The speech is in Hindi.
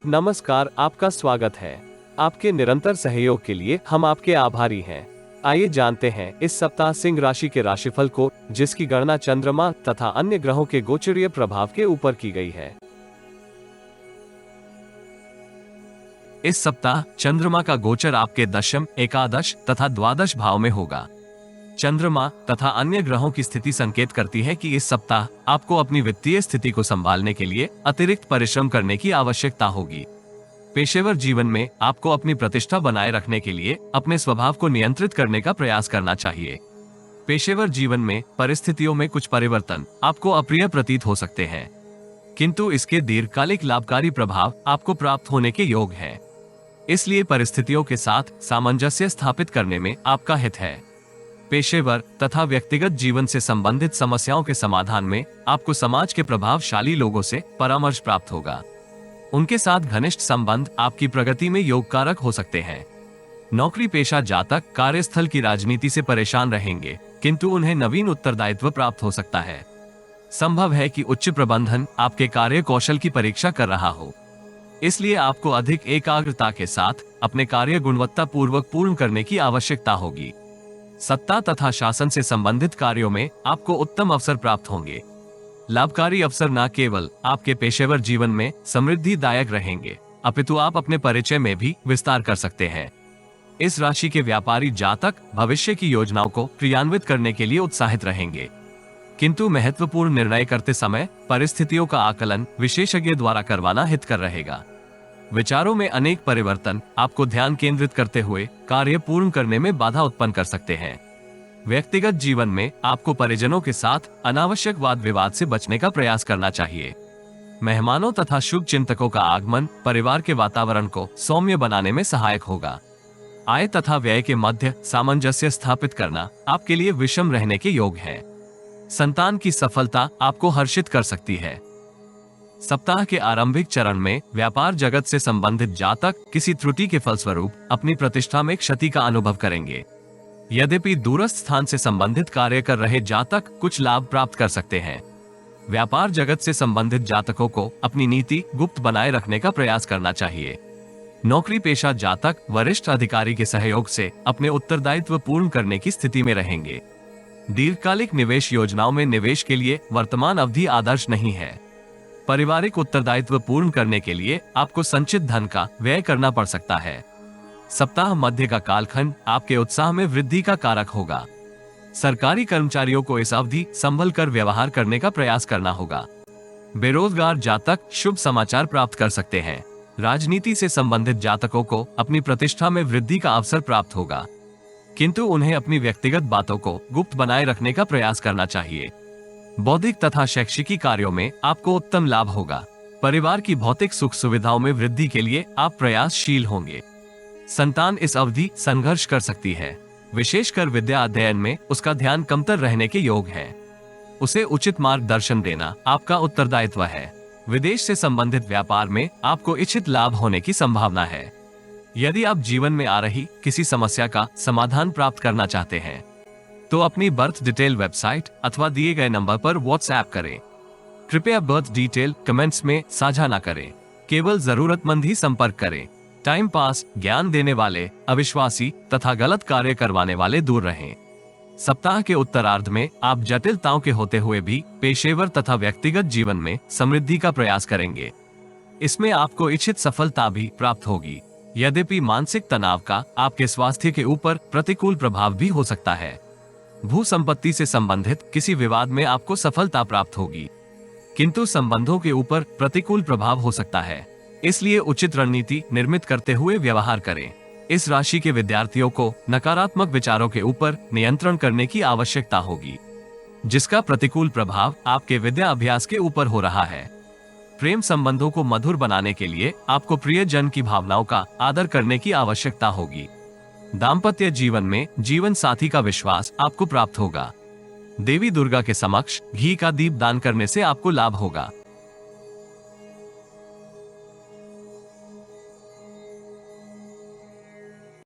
नमस्कार, आपका स्वागत है। आपके निरंतर सहयोग के लिए हम आपके आभारी हैं। आइए जानते हैं इस सप्ताह सिंह राशि के राशिफल को, जिसकी गणना चंद्रमा तथा अन्य ग्रहों के गोचरीय प्रभाव के ऊपर की गई है। इस सप्ताह चंद्रमा का गोचर आपके दशम, एकादश तथा द्वादश भाव में होगा। चंद्रमा तथा अन्य ग्रहों की स्थिति संकेत करती है कि इस सप्ताह आपको अपनी वित्तीय स्थिति को संभालने के लिए अतिरिक्त परिश्रम करने की आवश्यकता होगी। पेशेवर जीवन में आपको अपनी प्रतिष्ठा बनाए रखने के लिए अपने स्वभाव को नियंत्रित करने का प्रयास करना चाहिए। पेशेवर जीवन में परिस्थितियों में कुछ परिवर्तन आपको अप्रिय प्रतीत हो सकते हैं, किंतु इसके दीर्घकालिक लाभकारी प्रभाव आपको प्राप्त होने के योग हैं। इसलिए परिस्थितियों के साथ सामंजस्य स्थापित करने में आपका हित है। पेशेवर तथा व्यक्तिगत जीवन से संबंधित समस्याओं के समाधान में आपको समाज के प्रभावशाली लोगों से परामर्श प्राप्त होगा। उनके साथ घनिष्ठ संबंध आपकी प्रगति में योगकारक हो सकते हैं। नौकरी पेशा जातक कार्यस्थल की राजनीति से परेशान रहेंगे, किंतु उन्हें नवीन उत्तरदायित्व प्राप्त हो सकता है। संभव है कि उच्च प्रबंधन आपके कार्य कौशल की परीक्षा कर रहा हो, इसलिए आपको अधिक एकाग्रता के साथ अपने कार्य गुणवत्ता पूर्वक पूर्ण करने की आवश्यकता होगी। सत्ता तथा शासन से संबंधित कार्यों में आपको उत्तम अवसर प्राप्त होंगे। लाभकारी अवसर न केवल आपके पेशेवर जीवन में समृद्धिदायक रहेंगे, अपितु आप अपने परिचय में भी विस्तार कर सकते हैं। इस राशि के व्यापारी जातक भविष्य की योजनाओं को क्रियान्वित करने के लिए उत्साहित रहेंगे, किंतु महत्वपूर्ण निर्णय करते समय परिस्थितियों का आकलन विशेषज्ञ द्वारा करवाना हितकर रहेगा। विचारों में अनेक परिवर्तन आपको ध्यान केंद्रित करते हुए कार्य पूर्ण करने में बाधा उत्पन्न कर सकते हैं। व्यक्तिगत जीवन में आपको परिजनों के साथ अनावश्यक वाद विवाद से बचने का प्रयास करना चाहिए। मेहमानों तथा शुभ चिंतकों का आगमन परिवार के वातावरण को सौम्य बनाने में सहायक होगा। आय तथा व्यय के मध्य सामंजस्य स्थापित करना आपके लिए विषम रहने के योग है। संतान की सफलता आपको हर्षित कर सकती है। सप्ताह के आरंभिक चरण में व्यापार जगत से संबंधित जातक किसी त्रुटि के फलस्वरूप अपनी प्रतिष्ठा में क्षति का अनुभव करेंगे। यद्यपि दूरस्थ स्थान से संबंधित कार्य कर रहे जातक कुछ लाभ प्राप्त कर सकते हैं। व्यापार जगत से संबंधित जातकों को अपनी नीति गुप्त बनाए रखने का प्रयास करना चाहिए। नौकरी पेशा जातक वरिष्ठ अधिकारी के सहयोग से अपने उत्तरदायित्व पूर्ण करने की स्थिति में रहेंगे। दीर्घकालिक निवेश योजनाओं में निवेश के लिए वर्तमान अवधि आदर्श नहीं है। पारिवारिक उत्तरदायित्व पूर्ण करने के लिए आपको संचित धन का व्यय करना पड़ सकता है। सप्ताह मध्य का कालखंड आपके उत्साह में वृद्धि का कारक होगा। सरकारी कर्मचारियों को इस अवधि संभल कर व्यवहार करने का प्रयास करना होगा। बेरोजगार जातक शुभ समाचार प्राप्त कर सकते हैं। राजनीति से संबंधित जातकों को अपनी प्रतिष्ठा में वृद्धि का अवसर प्राप्त होगा, किंतु उन्हें अपनी व्यक्तिगत बातों को गुप्त बनाए रखने का प्रयास करना चाहिए। बौद्धिक तथा शैक्षिकी कार्यों में आपको उत्तम लाभ होगा। परिवार की भौतिक सुख सुविधाओं में वृद्धि के लिए आप प्रयासशील होंगे। संतान इस अवधि संघर्ष कर सकती है, विशेषकर विद्या अध्ययन में उसका ध्यान कमतर रहने के योग है। उसे उचित मार्गदर्शन देना आपका उत्तरदायित्व है। विदेश से संबंधित व्यापार में आपको इच्छित लाभ होने की संभावना है। यदि आप जीवन में आ रही किसी समस्या का समाधान प्राप्त करना चाहते हैं तो अपनी बर्थ डिटेल वेबसाइट अथवा दिए गए नंबर पर व्हाट्सएप करें। कृपया बर्थ डिटेल कमेंट्स में साझा न करें, केवल जरूरतमंद ही संपर्क करें। टाइम पास, ज्ञान देने वाले, अविश्वासी तथा गलत कार्य करवाने वाले दूर रहें। सप्ताह के उत्तरार्ध में आप जटिलताओं के होते हुए भी पेशेवर तथा व्यक्तिगत जीवन में समृद्धि का प्रयास करेंगे। इसमें आपको इच्छित सफलता भी प्राप्त होगी। यद्यपि मानसिक तनाव का आपके स्वास्थ्य के ऊपर प्रतिकूल प्रभाव भी हो सकता है। भू संपत्ति से संबंधित किसी विवाद में आपको सफलता प्राप्त होगी, किंतु संबंधों के ऊपर प्रतिकूल प्रभाव हो सकता है, इसलिए उचित रणनीति निर्मित करते हुए व्यवहार करें। इस राशि के विद्यार्थियों को नकारात्मक विचारों के ऊपर नियंत्रण करने की आवश्यकता होगी, जिसका प्रतिकूल प्रभाव आपके विद्या अभ्यास के ऊपर हो रहा है। प्रेम संबंधों को मधुर बनाने के लिए आपको प्रियजन की भावनाओं का आदर करने की आवश्यकता होगी। दाम्पत्य जीवन में जीवन साथी का विश्वास आपको प्राप्त होगा। देवी दुर्गा के समक्ष घी का दीप दान करने से आपको लाभ होगा।